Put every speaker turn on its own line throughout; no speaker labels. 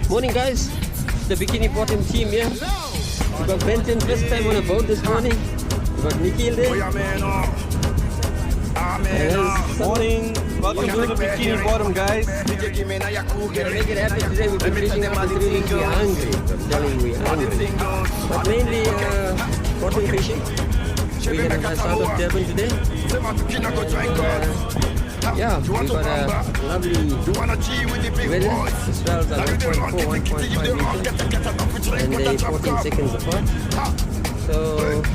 Morning guys, it's the Bikini Bottom team here. We got Benton first time on a boat this morning. We got Nikhil there.
Morning, welcome to the Bikini Bottom guys.
We're gonna make it happen today. We've been fishing after 3 weeks. We're hungry. I'm telling you, we're hungry. But mainly bottom fishing. We're gonna fly south of Durban today. Yeah, we got a lovely weather. The swells are 1.4, 1.5 meters, and they're 14 seconds apart. So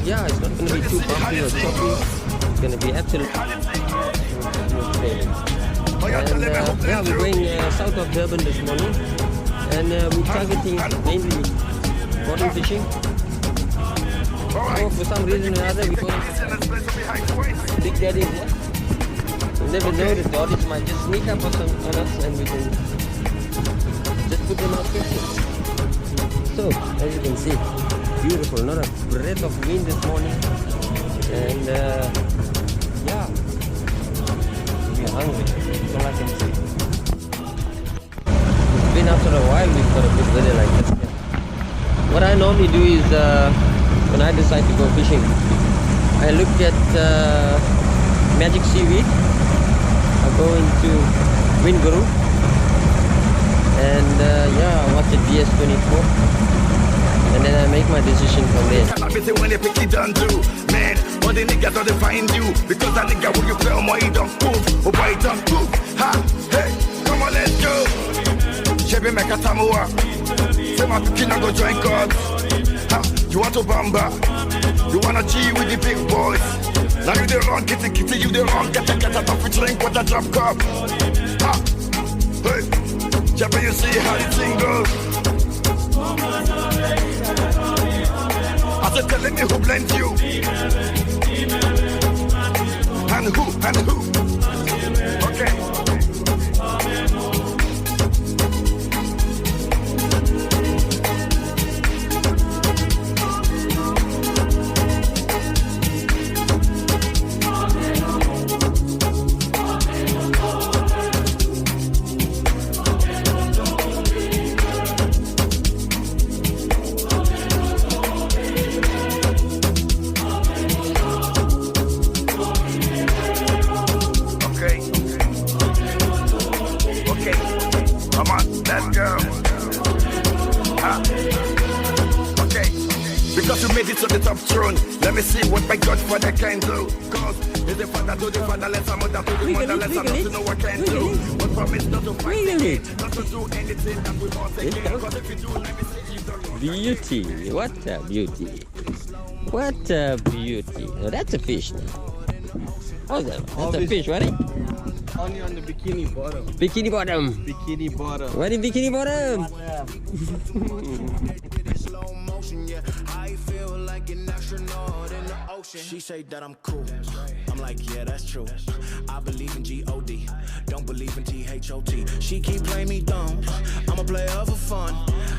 yeah, it's not going to be too bumpy or choppy. It's going to be absolutely sailing. And yeah, we're going south of Durban this morning, and we're targeting mainly bottom fishing. So for some reason or other, we got big daddies here. You never know, the Doddies might just sneak up on us and we can just put them out quickly. So, as you can see, beautiful, not a breath of wind this morning. And yeah, we're hungry, that's all I can say. It's been after a while we've got a good weather like this. What I normally do is, when I decide to go fishing, I look at Magic Seaweed. I go into Winguru and yeah, I watch the DS24 and then I make my decision from there.
When you pick it done too, man, all the niggas don't find you because that nigga will you feel more he don't move, oh boy he don't move. Ha, hey, come on let's go. Chevy make a Samoa, say my kid go join God. Ha, you want to bamba, you wanna G with the big boys. Now you the wrong, kitty, you the wrong, get a tough drink with a drop cup. Ha! Hey! Jabba, you see how the thing goes. I said, telling me who blends you. And who? Okay. Because you made it to the top throne. Let me see what my Godfather can do. Cause is the father to the fatherless, I'm mother to the motherless, I'm not to know what can do. What promise not to fight it, not to do anything that we want to get. Cause if you do, let me see you don't.
Beauty, what a beauty. What a beauty. Now that's a fish now. How's that? That's a fish, right?
Only on the Bikini Bottom.
Bikini Bottom.
Bikini Bottom.
What in Bikini Bottom?
I feel like an astronaut in the ocean. She say that I'm cool. I'm like, yeah, that's true. I believe in G-O-D. Don't believe in T-H-O-T. She keep playing me dumb. I'm a player for fun.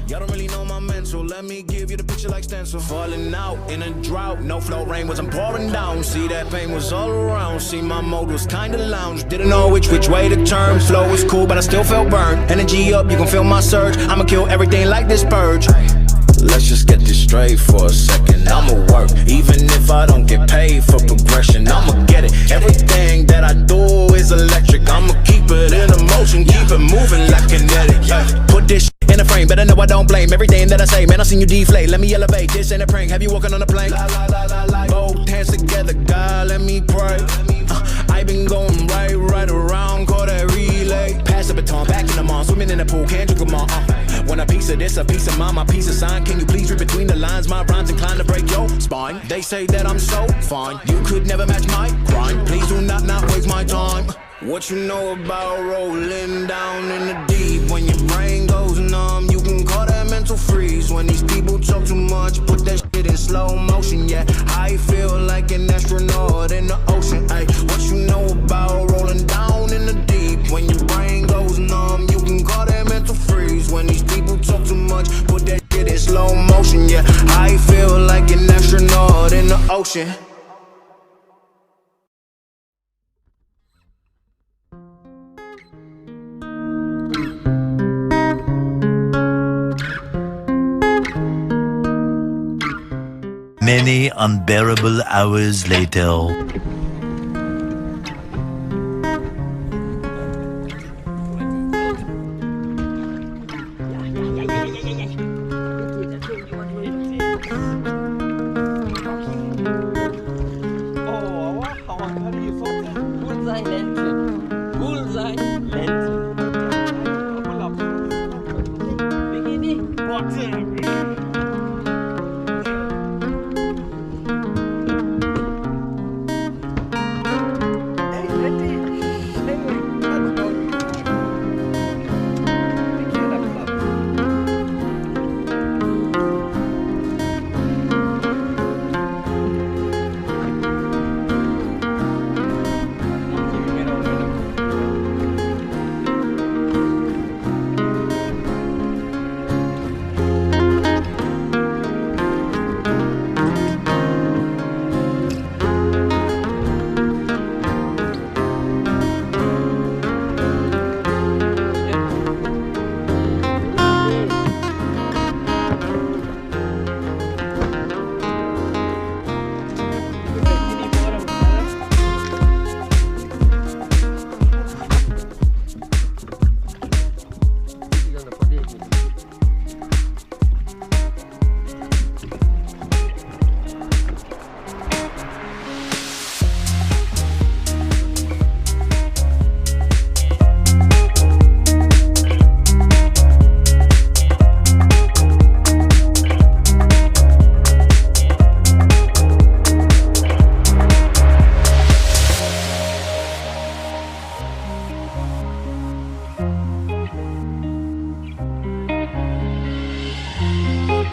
Y'all don't really know my mental. Let me give you the picture like stencil. Falling out in a drought. No flow, rain wasn't pouring down. See, that pain was all around. See, my mode was kinda lounge. Didn't know which way to turn. Flow was cool, but I still felt burned. Energy up, you can feel my surge. I'ma kill everything like this purge. Let's just get this straight for a second. I'ma work, even if I don't get paid for progression. I'ma get it. Everything that I do is electric. I'ma keep it in motion, keep it moving like kinetic. Put this in a frame, better know I don't blame everything that I say. Man, I seen you deflate. Let me elevate. This ain't a prank. Have you walking on a plane? Both hands together, God, let me pray. I been going right around, call that relay. Pass the baton, back in the mall, swimming in the pool, can't drink them all. Want a piece of this, a piece of mine, my piece of sign. Can you please read between the lines? My rhymes inclined to break your spine. They say that I'm so fine, you could never match my grind. Please do not waste my time. What you know about rolling down in the deep? When your brain goes numb, you can call that mental freeze. When these people talk too much, put that shit in slow motion. Yeah, I feel like an astronaut in the ocean. Ay, what you know about rolling down in the deep? When your brain goes numb, you can call that mental freeze. When these people talk too much, put that shit in slow motion. Yeah, I feel like an astronaut in the ocean.
Many unbearable hours later.
Bullseye lantern. Bullseye lantern. Begini.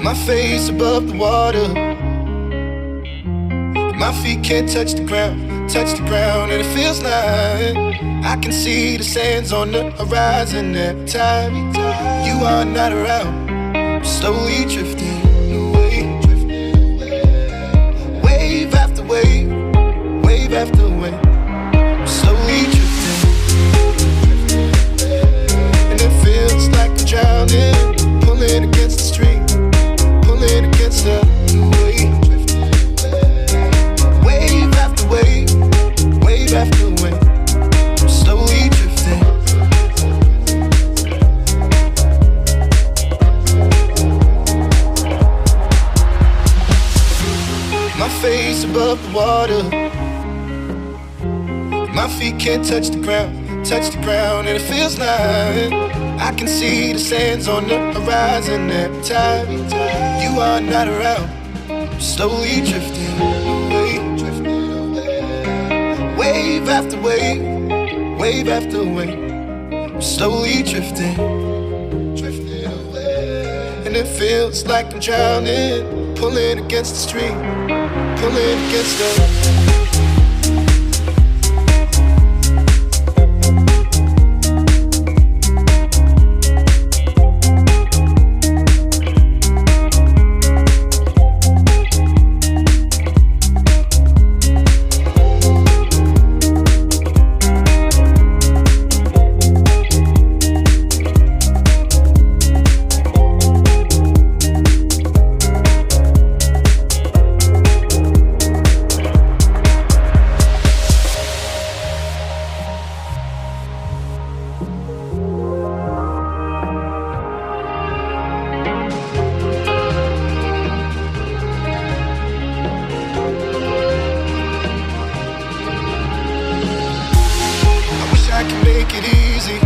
My face above the water. My feet can't touch the ground, and it feels like I can see the sands on the horizon every time you are not around. I'm slowly drifting away, wave after wave, wave after wave. I'm slowly drifting, and it feels like I'm drowning, pulling against the stream. Against the wave, wave after wave, wave after wave. I'm slowly drifting. My face above the water. My feet can't touch the ground, and it feels like I can see the sands on the horizon every time you are not around. I'm slowly drifting away, wave after wave, wave after wave. I'm slowly drifting away, and it feels like I'm drowning, pulling against the stream, pulling against the. I can make it easy,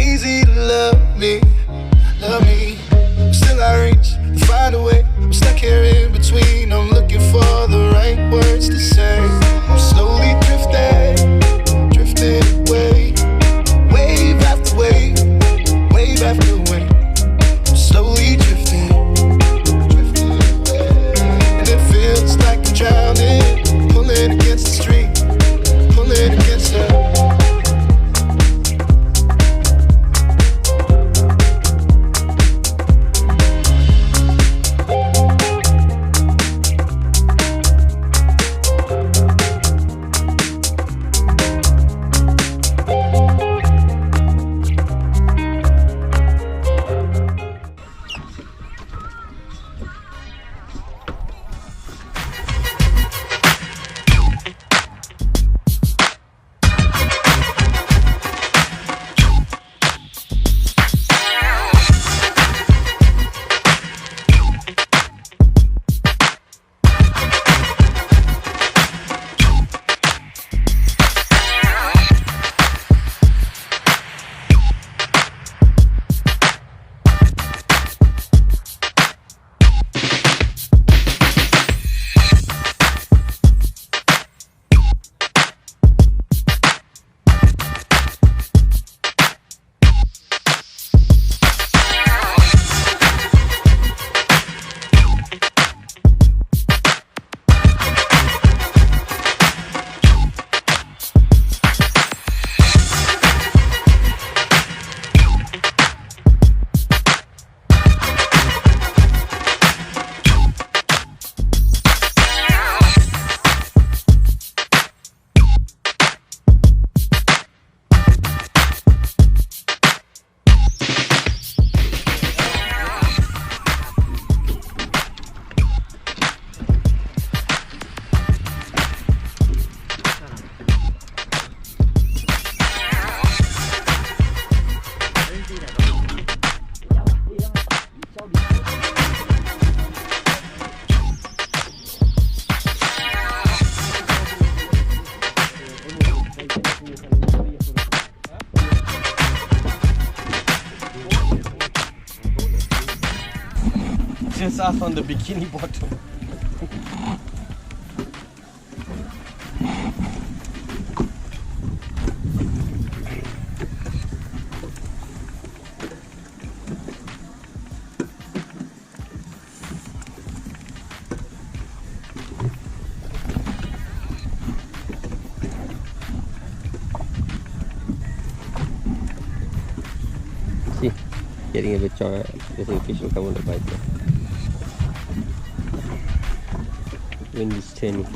easy to love me, but still I reach and find a way. I'm stuck here in between, I'm looking for the right words to say. I'm slowly drifting, drifting away, wave after wave, wave after wave. I'm slowly drifting, drifting away, and it feels like I'm drowning, pulling against the stream, pulling against the.
Focus us on the bikini bottom.
See, getting a bit shy. I think fish will come on the bite now. Wind is turning.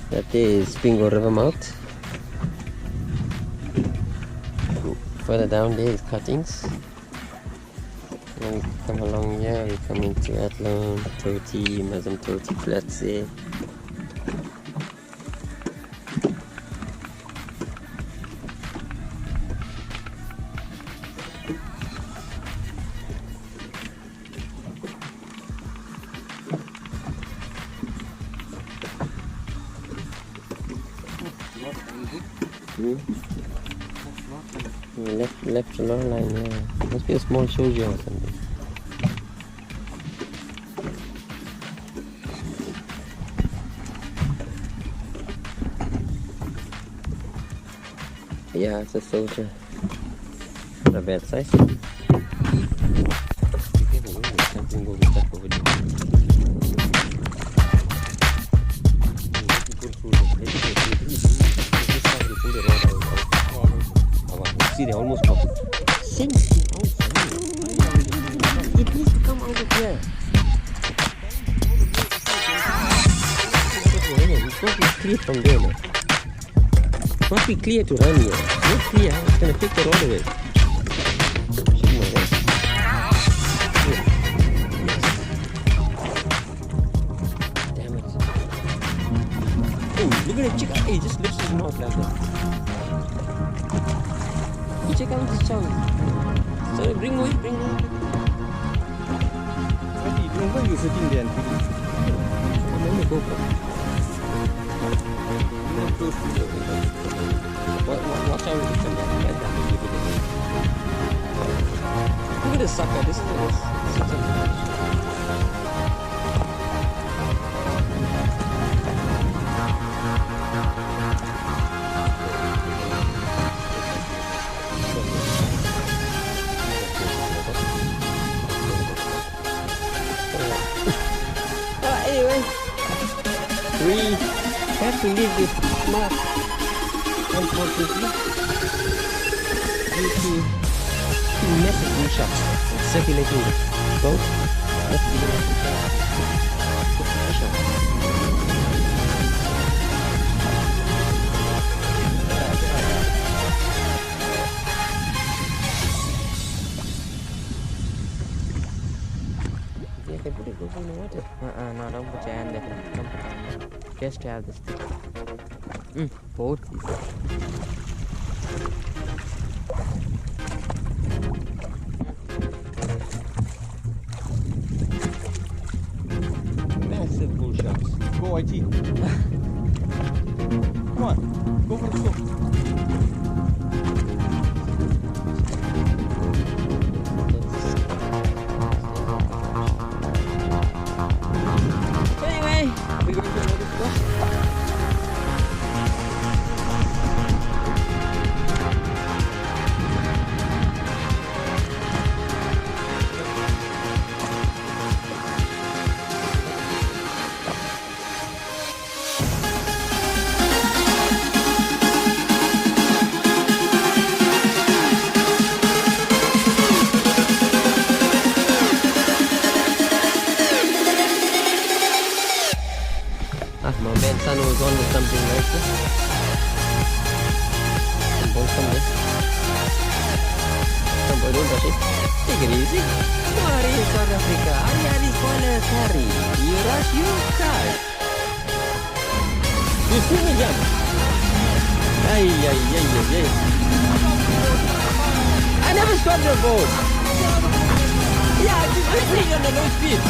That is Bingo River mouth. Further down there is cuttings. And we come along here, we come into Athlone, Toti, Mazam Toti flats there. Left a long line, yeah. Must be a small shoujo or something. Yeah, it's a soldier. Not a bad size. Something will be stuck over there. See, they almost got sink outside. It needs to come out of here. It's not be clear from there, man. It must be clear to run here. Not clear, it's gonna take the road away. Damn it. Oh, look at the chicken. He just lifts his mouth like that. You check out this chunk. Sorry, bring away.
Remember you sitting there and feeding?
I'm on the GoPro. Watch out with the camera. Look at this sucker. This is anyway, we have to leave this mark, unfortunately, due to massive wind shocks circulating the boat. Let's be can put it goes in the water. No, don't put your hand there. Don't put your hand there. Just have this thing. Boat. Massive bull sharks.
Go, IT. Come on, go for the scope.
We're going to another spot. My man son was on with something like this. Some boy somewhere. Some boy don't touch it. Take it easy. Mari South Africa. Ari spoilers Harry. You rush, you cry. You swim and jump. Ay. I never stopped the boat. Yeah, just quickly on the low speed.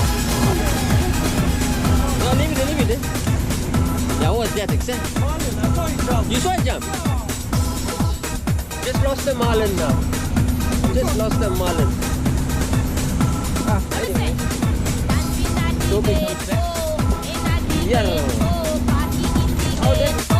No, leave it. Yeah, what was that, except? You saw it jump? Just lost the marlin now. Just lost the marlin. Anyway. So big. Yeah. Oh, that.